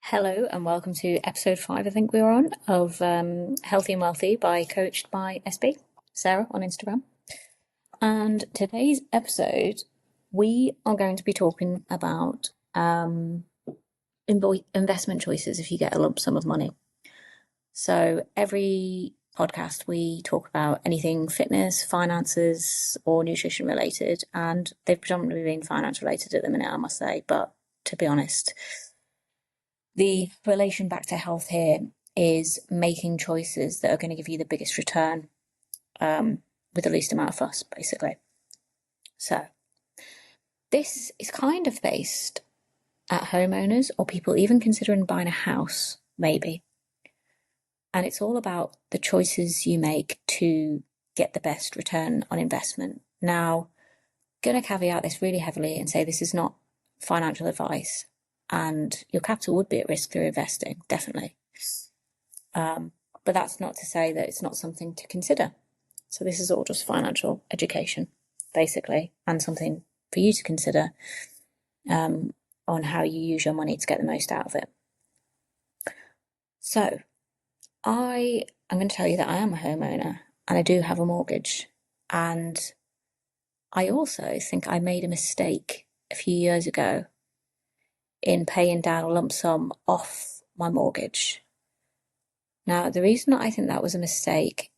Hello and welcome to episode 5, I think we were on, of Healthy and Wealthy by Coached by SB, Sarah on Instagram. And today's episode, we are going to be talking about investment choices if you get a lump sum of money. So every podcast we talk about anything fitness, finances, or nutrition related, and they've predominantly been finance related at the minute, I must say, but to be honest, the relation back to health here is making choices that are going to give you the biggest return with the least amount of fuss, basically. So this is kind of based at homeowners or people even considering buying a house, maybe. And it's all about the choices you make to get the best return on investment. Now, I'm going to caveat this really heavily and say this is not financial advice, and your capital would be at risk through investing, definitely. But that's not to say that it's not something to consider. So this is all just financial education, basically, and something for you to consider on how you use your money to get the most out of it. So I'm going to tell you that I am a homeowner and I do have a mortgage. And I also think I made a mistake a few years ago in paying down a lump sum off my mortgage. Now, the reason I think that was a mistake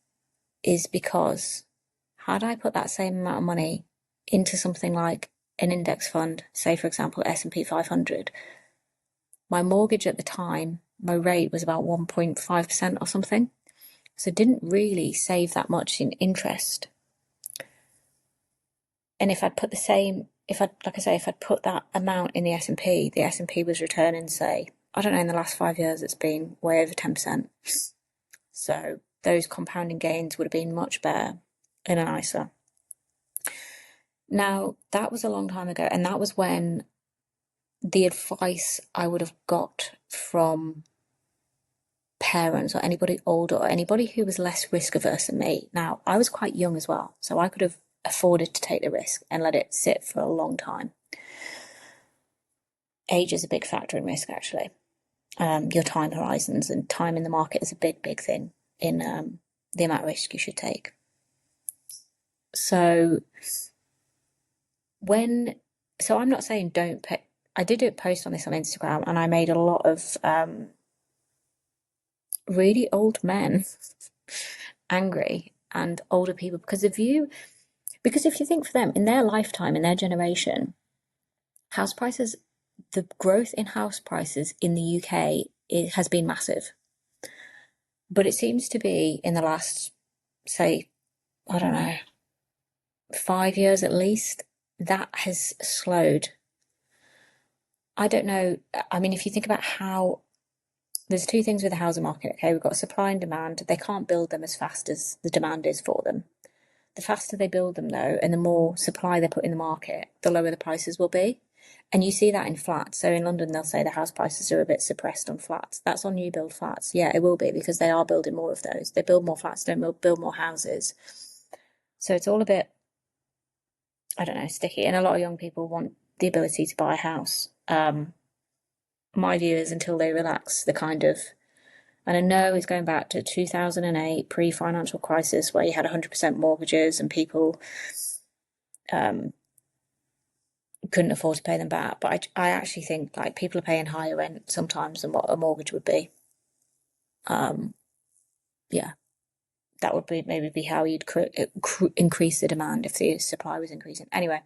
is because had I put that same amount of money into something like an index fund, say for example S&P 500, my mortgage at the time, my rate was about 1.5% or something. So it didn't really save that much in interest. And if I'd put if I'd put that amount in the S&P was returning, say, I don't know, in the last 5 years, it's been way over 10%. So those compounding gains would have been much better in an ISA. Now, that was a long time ago, and that was when the advice I would have got from parents or anybody older or anybody who was less risk averse than me. Now, I was quite young as well, so I could have afforded to take the risk and let it sit for a long time. Age is a big factor in risk, actually. Your time horizons and time in the market is a big, big thing in the amount of risk you should take. So I'm not saying don't pay. I did a post on this on Instagram and I made a lot of really old men angry and older people because if you think for them in their lifetime, in their generation, house prices, the growth in house prices in the UK has been massive. But it seems to be in the last, say, I don't know, 5 years at least, that has slowed. I don't know. I mean, if you think about how there's two things with the housing market, okay? We've got supply and demand. They can't build them as fast as the demand is for them. The faster they build them, though, and the more supply they put in the market, the lower the prices will be. And you see that in flats. So in London, they'll say the house prices are a bit suppressed on flats. That's on new build flats. Yeah, it will be because they are building more of those. They build more flats, don't build more houses. So it's all a bit, I don't know, sticky. And a lot of young people want the ability to buy a house. My view is until they relax the kind of, and I know it's going back to 2008, pre-financial crisis, where you had 100% mortgages and people couldn't afford to pay them back. But I actually think like people are paying higher rent sometimes than what a mortgage would be. Yeah, that would be maybe how you'd increase the demand if the supply was increasing. Anyway,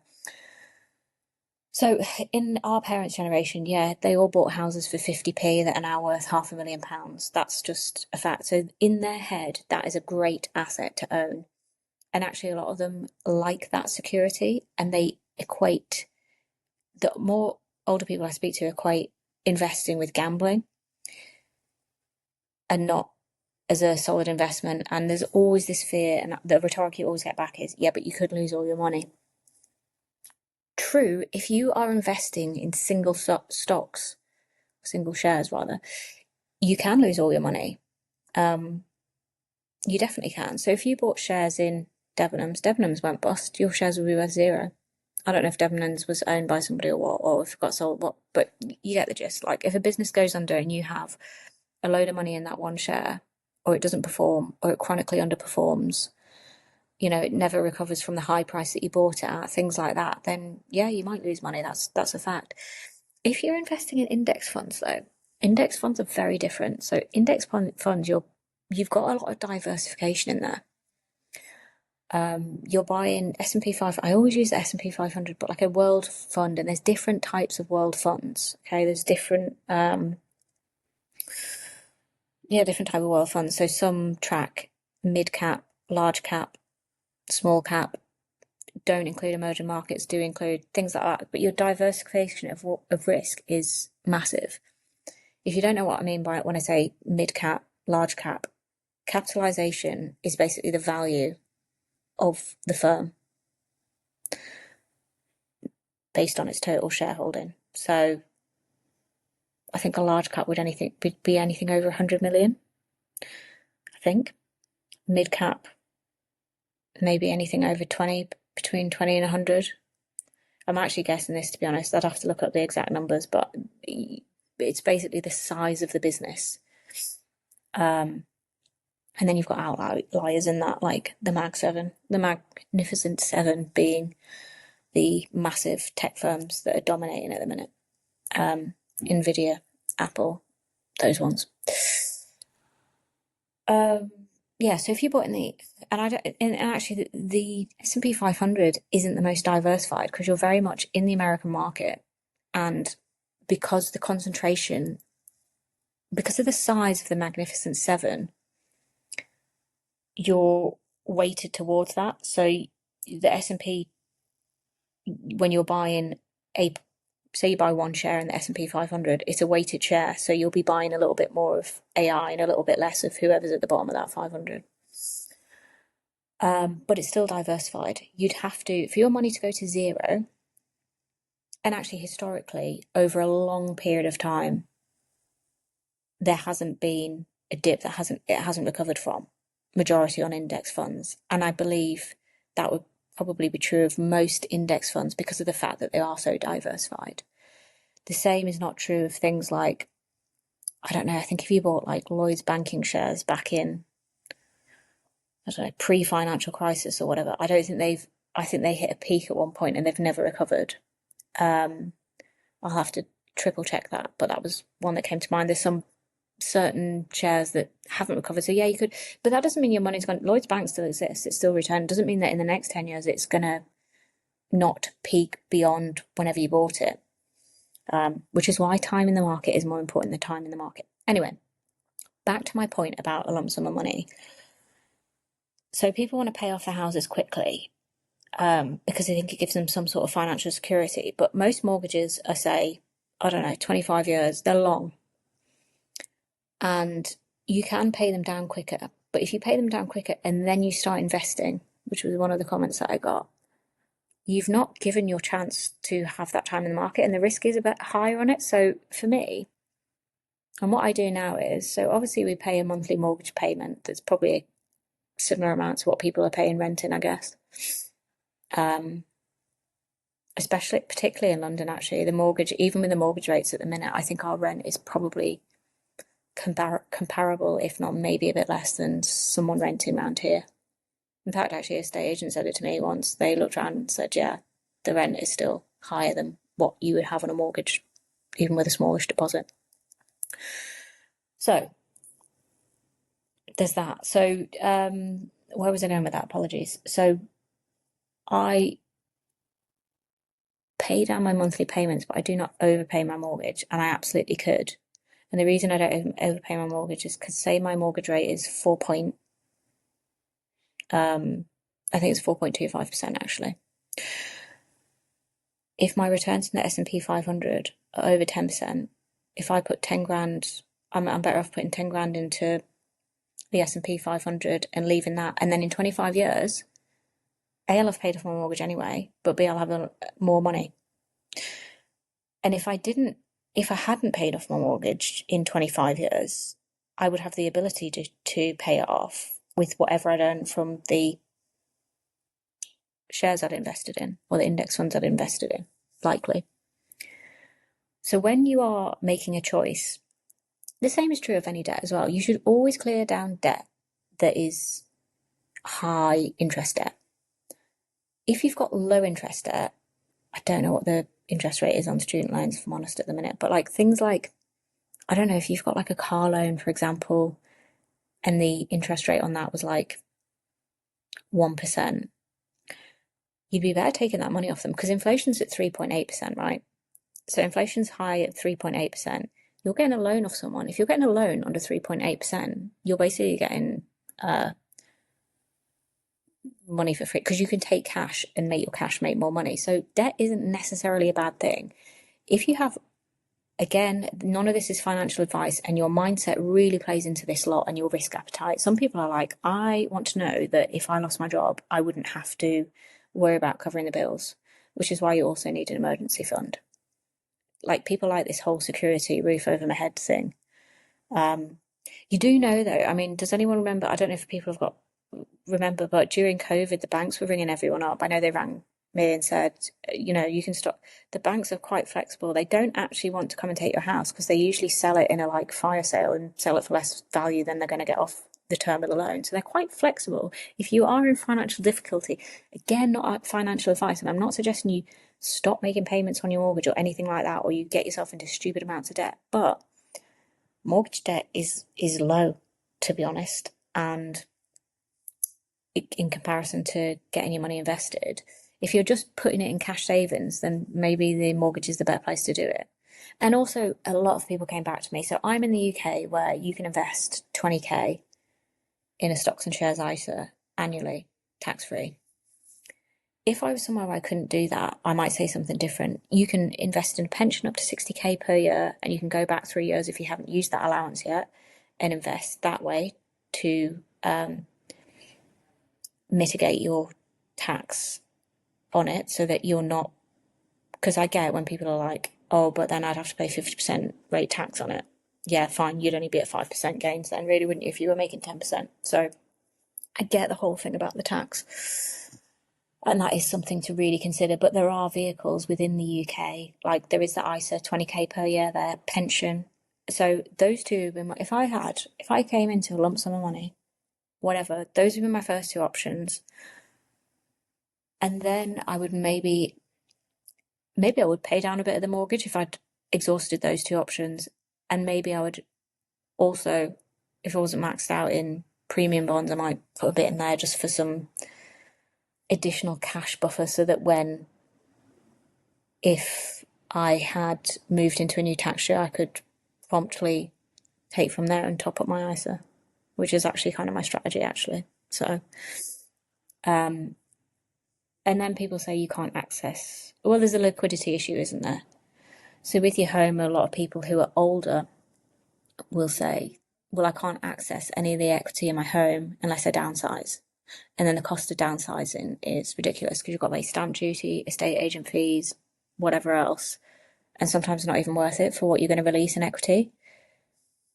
so in our parents' generation, yeah, they all bought houses for 50p that are now worth £500,000. That's just a fact. So in their head, that is a great asset to own. And actually, a lot of them like that security, and they equate, the more older people I speak to equate investing with gambling and not as a solid investment. And there's always this fear, and the rhetoric you always get back is, yeah, but you could lose all your money. True, if you are investing in single shares rather, you can lose all your money. You definitely can. So if you bought shares in Debenhams went bust, your shares would be worth zero. I don't know if Debenhams was owned by somebody or what, or if it got sold, what, but you get the gist. Like, if a business goes under and you have a load of money in that one share, or it doesn't perform, or it chronically underperforms, it never recovers from the high price that you bought it at, things like that, then yeah, you might lose money. That's a fact. If you're investing in index funds, though, index funds are very different. So index funds, you've got a lot of diversification in there. You're buying S&P 5. I always use the S&P 500, but like a world fund, and there's different types of world funds. Okay, there's different different type of world funds. So some track mid cap, large cap, small cap, don't include emerging markets, do include things like that. But your diversification of risk is massive. If you don't know what I mean by it when I say mid cap, large cap, capitalization is basically the value of the firm based on its total shareholding. So I think a large cap would be anything over 100 million. I think mid cap maybe anything over 20, between 20 and 100. I'm actually guessing this, to be honest. I'd have to look up the exact numbers, but it's basically the size of the business. And then you've got outliers in that, like the Magnificent Seven being the massive tech firms that are dominating at the minute. Nvidia, Apple, those ones. Yeah, so if you bought in actually the S&P 500 isn't the most diversified because you're very much in the American market, and because the concentration, because of the size of the Magnificent Seven, you're weighted towards that. So the S&P, when you're buying say you buy one share in the S&P 500, it's a weighted share. So you'll be buying a little bit more of AI and a little bit less of whoever's at the bottom of that 500. But it's still diversified. You'd have to, for your money to go to zero, and actually historically, over a long period of time, there hasn't been a dip that it hasn't recovered from, majority on index funds. And I believe that would probably be true of most index funds because of the fact that they are so diversified. The same is not true of things like, I don't know, I think if you bought like Lloyd's banking shares back in, I don't know, pre-financial crisis or whatever, I think they hit a peak at one point and they've never recovered. I'll have to triple check that, but that was one that came to mind. There's some certain shares that haven't recovered. So yeah, you could, but that doesn't mean your money's gone. Lloyd's Bank still exists. It's still returned. It doesn't mean that in the next 10 years it's going to not peak beyond whenever you bought it. Which is why time in the market is more important than time in the market. Anyway, back to my point about a lump sum of money. So people want to pay off their houses quickly because they think it gives them some sort of financial security. But most mortgages are, say, I don't know, 25 years. They're long. And you can pay them down quicker. But if you pay them down quicker and then you start investing, which was one of the comments that I got, you've not given your chance to have that time in the market, and the risk is a bit higher on it. So for me, and what I do now is, so obviously we pay a monthly mortgage payment that's probably a similar amount to what people are paying renting, I guess. Particularly in London, actually, even with the mortgage rates at the minute, I think our rent is probably comparable, if not maybe a bit less than someone renting around here. In fact, actually, a estate agent said it to me once. They looked around and said, yeah, the rent is still higher than what you would have on a mortgage, even with a smallish deposit. So there's that. So where was I going with that? Apologies. So I pay down my monthly payments, but I do not overpay my mortgage, and I absolutely could. And the reason I don't overpay my mortgage is because, say, my mortgage rate is I think it's 4.25% actually. If my returns in the S&P 500 are over 10%, if I put 10 grand, I'm better off putting 10 grand into the S&P 500 and leaving that. And then in 25 years, A, I'll have paid off my mortgage anyway, but B, I'll have more money. And if I hadn't paid off my mortgage in 25 years, I would have the ability to pay it off with whatever I'd earned from the shares I'd invested in or the index funds I'd invested in, likely. So when you are making a choice, the same is true of any debt as well. You should always clear down debt that is high interest debt. If you've got low interest debt, I don't know what the interest rate is on student loans, if I'm honest, at the minute, but like things like, I don't know, if you've got like a car loan, for example, and the interest rate on that was like 1%, you'd be better taking that money off them because inflation's at 3.8%, right? So inflation's high at 3.8%. You're getting a loan off someone. If you're getting a loan under 3.8%, you're basically getting money for free because you can take cash and make your cash make more money. So debt isn't necessarily a bad thing. If you have, again, none of this is financial advice, and your mindset really plays into this lot and your risk appetite. Some people are like, I want to know that if I lost my job, I wouldn't have to worry about covering the bills, which is why you also need an emergency fund. Like people like this whole security roof over my head thing. You do know though, I mean, does anyone remember? I don't know if people have got remember, but during COVID, the banks were ringing everyone up. I know they rang me and said, you can stop. The banks are quite flexible. They don't actually want to come and take your house because they usually sell it in a like fire sale and sell it for less value than they're going to get off the term of the loan. So they're quite flexible. If you are in financial difficulty, again, not financial advice, and I'm not suggesting you stop making payments on your mortgage or anything like that, or you get yourself into stupid amounts of debt, but mortgage debt is low, to be honest, and in comparison to getting your money invested, if you're just putting it in cash savings, then maybe the mortgage is the better place to do it. And also, a lot of people came back to me. So I'm in the UK where you can invest 20k in a stocks and shares ISA annually, tax free. If I was somewhere where I couldn't do that, I might say something different. You can invest in a pension up to 60k per year, and you can go back 3 years if you haven't used that allowance yet and invest that way to mitigate your tax on it so that you're not, because I get when people are like, oh, but then I'd have to pay 50% rate tax on it. Yeah, fine, you'd only be at 5% gains then, really, wouldn't you, if you were making 10%? So I get the whole thing about the tax. And that is something to really consider. But there are vehicles within the UK, like there is the ISA, 20k per year there, pension. So those two, if I came into a lump sum of money, whatever, those would be my first two options. And then I would maybe I would pay down a bit of the mortgage if I'd exhausted those two options. And maybe I would also, if I wasn't maxed out in premium bonds, I might put a bit in there just for some additional cash buffer so that if I had moved into a new tax year, I could promptly take from there and top up my ISA, which is actually kind of my strategy, actually. So, and then people say you can't access, well, there's a liquidity issue, isn't there? So with your home, a lot of people who are older will say, well, I can't access any of the equity in my home unless I downsize. And then the cost of downsizing is ridiculous because you've got like stamp duty, estate agent fees, whatever else. And sometimes not even worth it for what you're going to release in equity.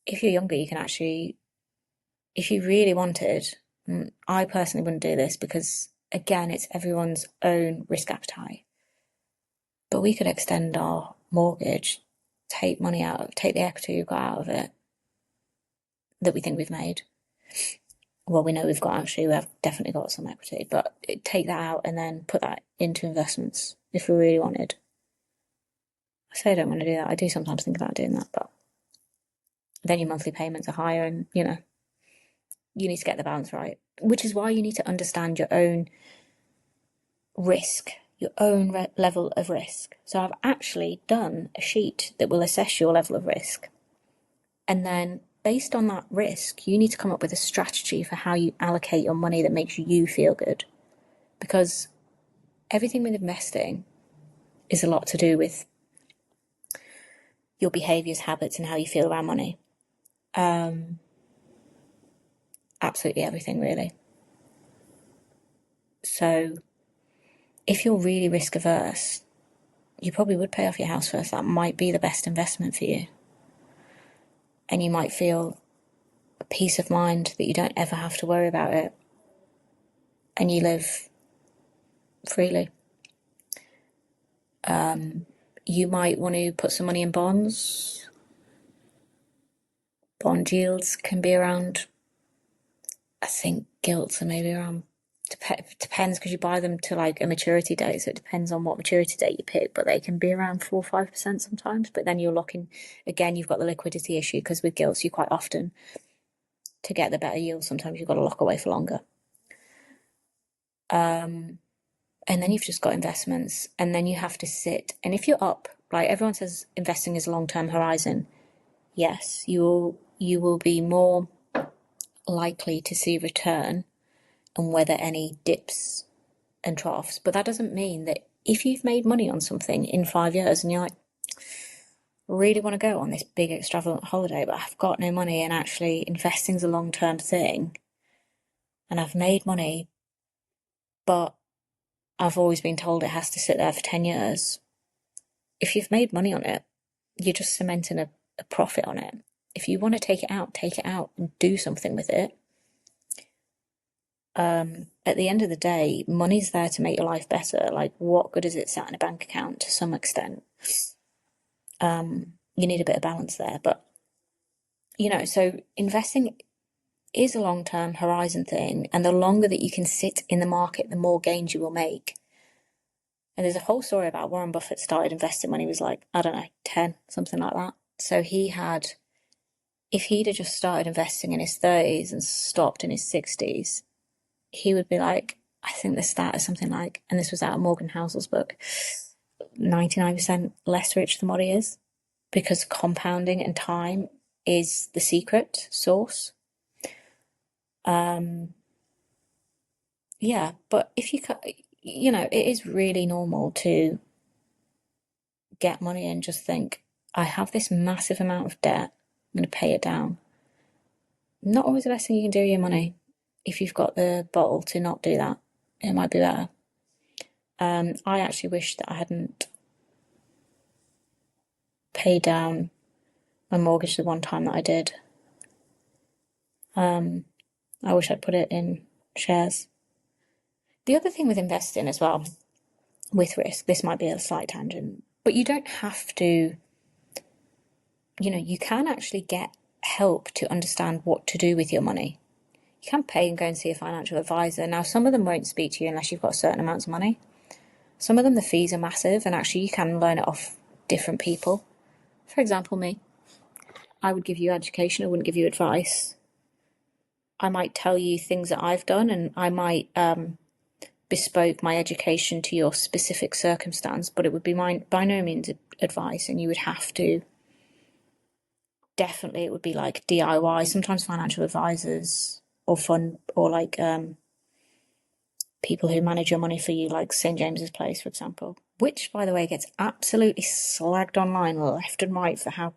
If you're younger, you can actually, if you really wanted, I personally wouldn't do this because, again, it's everyone's own risk appetite. But we could extend our mortgage, take the equity we've got out of it that we think we've made. Well, we know we have definitely got some equity, but take that out and then put that into investments if we really wanted. I say I don't want to do that. I do sometimes think about doing that, but then your monthly payments are higher and, you need to get the balance right, which is why you need to understand your own risk, your own level of risk. So I've actually done a sheet that will assess your level of risk. And then based on that risk, you need to come up with a strategy for how you allocate your money that makes you feel good. Because everything with investing is a lot to do with your behaviours, habits, and how you feel around money. Absolutely everything, really. So if you're really risk averse, you probably would pay off your house first. That might be the best investment for you. And you might feel a peace of mind that you don't ever have to worry about it. And you live freely. You might want to put some money in bonds. Bond yields can be around, I think gilts are maybe around, depends because you buy them to like a maturity date, so it depends on what maturity date you pick, but they can be around 4 or 5% sometimes. But then you're locking, again, you've got the liquidity issue because with gilts, you quite often, to get the better yield, sometimes you've got to lock away for longer. And then you've just got investments, and then you have to sit. And if you're up, like everyone says, investing is a long-term horizon. Yes, you will be more likely to see return and weather any dips and troughs. But that doesn't mean that if you've made money on something in 5 years and you're like, really want to go on this big extravagant holiday, but I've got no money, and actually investing's a long-term thing, and I've made money, but I've always been told it has to sit there for 10 years. If you've made money on it, you're just cementing a profit on it. If you want to take it out and do something with it. At the end of the day, money's there to make your life better. Like, what good is it sat in a bank account to some extent? You need a bit of balance there. But, so investing is a long-term horizon thing, and the longer that you can sit in the market, the more gains you will make. And there's a whole story about Warren Buffett started investing when he was like, I don't know, 10, something like that. So if he'd have just started investing in his 30s and stopped in his 60s, he would be like, I think the stat is something like, and this was out of Morgan Housel's book, 99% less rich than what he is, because compounding and time is the secret sauce. Yeah, but if you it is really normal to get money and just think, I have this massive amount of debt, I'm going to pay it down. Not always the best thing you can do with your money. If you've got the bottle to not do that, it might be better. I actually wish that I hadn't paid down my mortgage the one time that I did. I wish I'd put it in shares. The other thing with investing as well, with risk, this might be a slight tangent, but you don't have to, you can actually get help to understand what to do with your money. You can pay and go and see a financial advisor. Now, some of them won't speak to you unless you've got certain amounts of money. Some of them, the fees are massive, and actually you can learn it off different people. For example, me. I would give you education, I wouldn't give you advice. I might tell you things that I've done, and I might bespoke my education to your specific circumstance, but it would be by no means advice, and you would have to, definitely it would be like DIY. Sometimes financial advisors or fund, or like people who manage your money for you, like St. James's Place, for example, which, by the way, gets absolutely slagged online left and right for how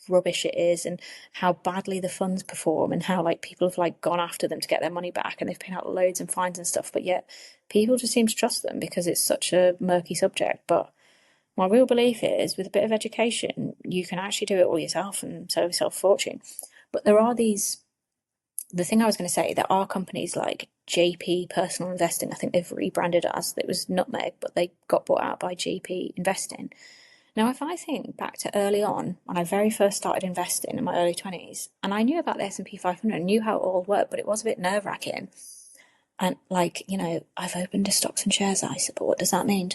rubbish it is and how badly the funds perform, and how like people have like gone after them to get their money back, and they've paid out loads and fines and stuff, but yet people just seem to trust them because it's such a murky subject. But my real belief is, with a bit of education, you can actually do it all yourself and save yourself a fortune. But there are the thing I was going to say, there are companies like JP Personal Investing. I think they've rebranded as, it was Nutmeg, but they got bought out by JP Investing. Now, if I think back to early on, when I very first started investing in my early 20s, and I knew about the S&P 500, knew how it all worked, but it was a bit nerve-wracking. And like, I've opened a stocks and shares ISA, but what does that mean?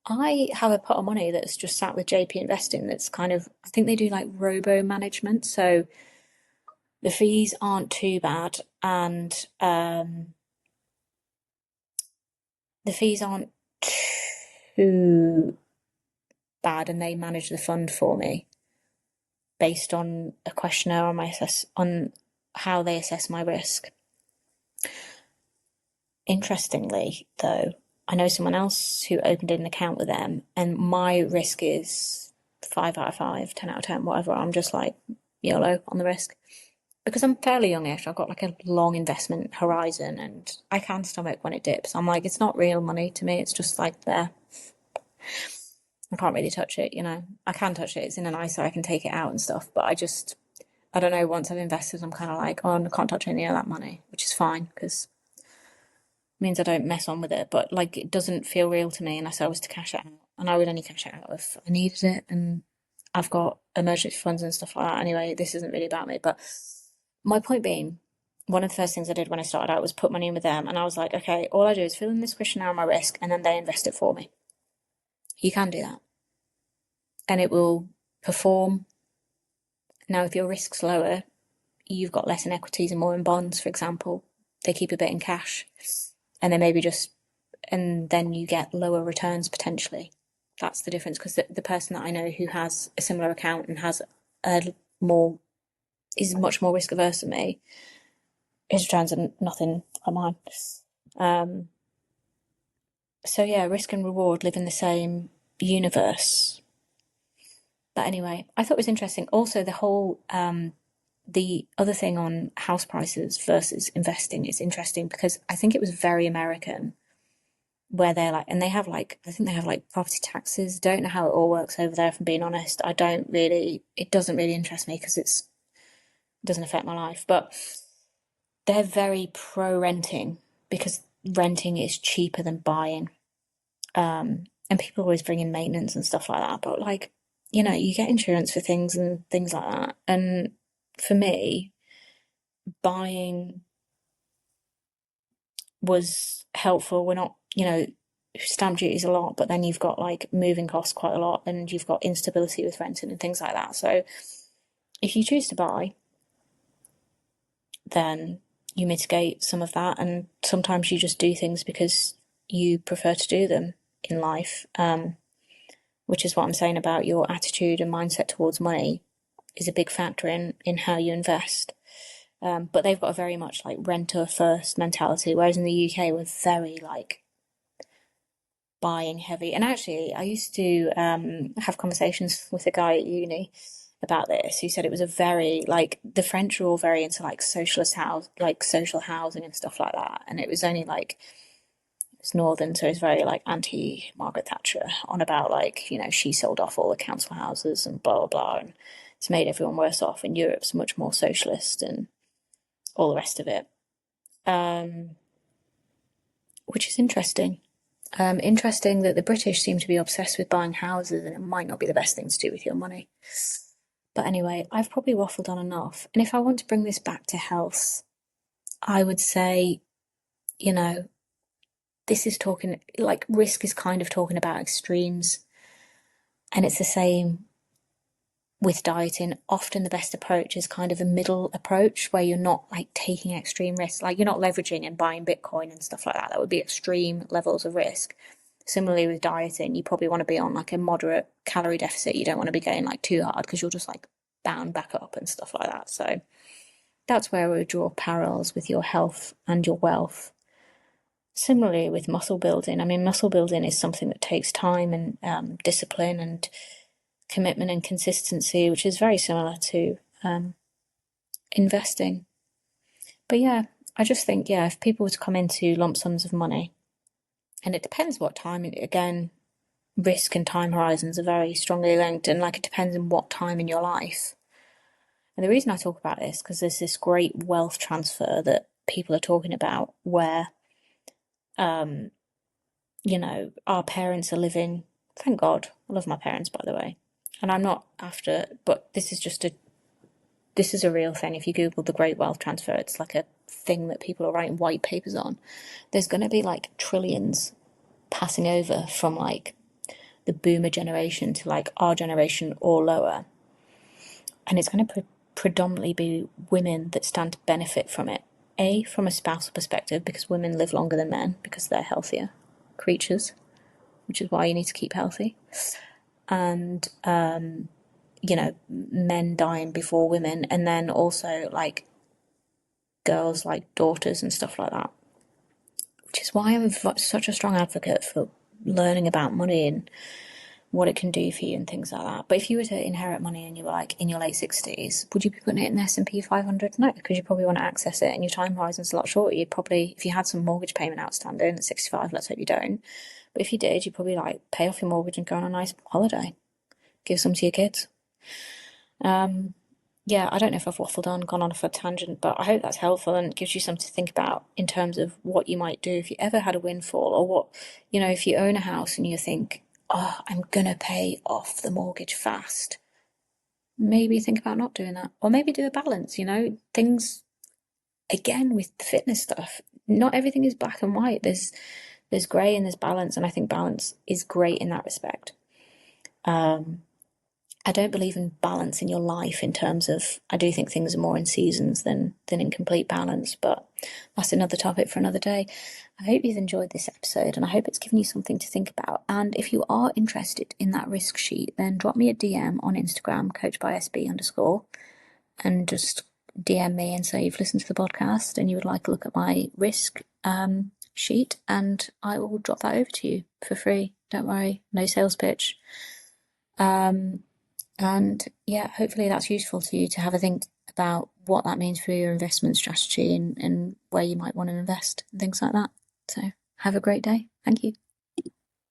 I have a pot of money that's just sat with JP Investing that's kind of, I think they do like robo management, so the fees aren't too bad, and the fees aren't too bad, and they manage the fund for me based on a questionnaire on how they assess my risk. Interestingly, though, I know someone else who opened an account with them, and my risk is 5 out of 5, 10 out of 10, whatever. I'm just like YOLO on the risk. Because I'm fairly youngish, I've got like a long investment horizon, and I can stomach when it dips. I'm like, it's not real money to me, it's just like there. I can't really touch it, I can touch it, it's in an ISA, I can take it out and stuff, but I don't know, once I've invested, I'm kind of like, oh, I can't touch any of that money, which is fine, because means I don't mess on with it, but like it doesn't feel real to me unless I was to cash it out. And I would only cash it out if I needed it. And I've got emergency funds and stuff like that. Anyway, this isn't really about me. But my point being, one of the first things I did when I started out was put money in with them. And I was like, okay, all I do is fill in this questionnaire on my risk and then they invest it for me. You can do that. And it will perform. Now, if your risk's lower, you've got less in equities and more in bonds, for example. They keep a bit in cash. And they maybe just, and then you get lower returns potentially. That's the difference, because the person that I know who has a similar account and has a more, is much more risk averse than me, his returns are nothing like mine. So yeah, risk and reward live in the same universe. But anyway, I thought it was interesting. Also, the whole the other thing on house prices versus investing is interesting because I think it was very American, where they're like, and they have like, I think they have like property taxes. Don't know how it all works over there, if I'm being honest. I don't really, it doesn't really interest me because it doesn't affect my life. But they're very pro renting because renting is cheaper than buying. And people always bring in maintenance and stuff like that. But like, you know, you get insurance for things and things like that. And for me, buying was helpful. We're not, you know, stamp duty is a lot, but then you've got like moving costs quite a lot, and you've got instability with renting and things like that. So if you choose to buy, then you mitigate some of that, and sometimes you just do things because you prefer to do them in life, which is what I'm saying about your attitude and mindset towards money is a big factor in how you invest. But they've got a very much like renter first mentality, whereas in the UK we're very like buying heavy. And actually, I used to have conversations with a guy at uni about this who said it was a very like the French are all very into like socialist house, like social housing and stuff like that. And it was only like it's northern, so it's very like anti Margaret Thatcher on about like, you know, she sold off all the council houses and blah blah blah, and it's made everyone worse off. And Europe's much more socialist and all the rest of it, which is interesting. Interesting that the British seem to be obsessed with buying houses, and it might not be the best thing to do with your money. But anyway, I've probably waffled on enough. And if I want to bring this back to health, I would say, you know, this is talking like risk is kind of talking about extremes. And it's the same with dieting. Often the best approach is kind of a middle approach where you're not like taking extreme risks. Like you're not leveraging and buying Bitcoin and stuff like that. That would be extreme levels of risk. Similarly with dieting, you probably want to be on like a moderate calorie deficit. You don't want to be going like too hard because you'll just like bound back up and stuff like that. So that's where we draw parallels with your health and your wealth. Similarly with muscle building, I mean, muscle building is something that takes time and discipline and commitment and consistency, which is very similar to investing. But yeah, I just think, yeah, if people were to come into lump sums of money, and it depends what time, again, risk and time horizons are very strongly linked, and like it depends on what time in your life. And the reason I talk about this because there's this great wealth transfer that people are talking about where, you know, our parents are living. Thank God, I love my parents, by the way, and I'm not after, but this is a real thing. If you Google the Great Wealth Transfer, it's like a thing that people are writing white papers on. There's going to be like trillions passing over from like the boomer generation to like our generation or lower. And it's going to predominantly be women that stand to benefit from it. A, from a spousal perspective, because women live longer than men because they're healthier creatures, which is why you need to keep healthy. And, you know, men dying before women, and then also like girls, like daughters and stuff like that. Which is why I'm such a strong advocate for learning about money and what it can do for you and things like that. But if you were to inherit money and you were like in your late 60s, would you be putting it in the S&P 500? No, because you probably want to access it and your time horizon's a lot shorter. You'd probably, if you had some mortgage payment outstanding at 65, let's hope you don't. But if you did, you'd probably like pay off your mortgage and go on a nice holiday. Give some to your kids. yeah, I don't know if I've waffled on, gone on for a tangent, but I hope that's helpful and gives you something to think about in terms of what you might do if you ever had a windfall, or what, if you own a house and you think, oh, I'm gonna pay off the mortgage fast. Maybe think about not doing that, or maybe do a balance. Things, again, with the fitness stuff, not everything is black and white. There's grey and there's balance, and I think balance is great in that respect. I don't believe in balance in your life in terms of, I do think things are more in seasons than in complete balance, but that's another topic for another day. I hope you've enjoyed this episode, and I hope it's given you something to think about. And if you are interested in that risk sheet, then drop me a DM on Instagram, coachbysb_, and just DM me and say you've listened to the podcast and you would like to look at my risk sheet, and I will drop that over to you for free. Don't worry, no sales pitch. And yeah, hopefully that's useful to you to have a think about what that means for your investment strategy and where you might want to invest and things like that. So have a great day. Thank you.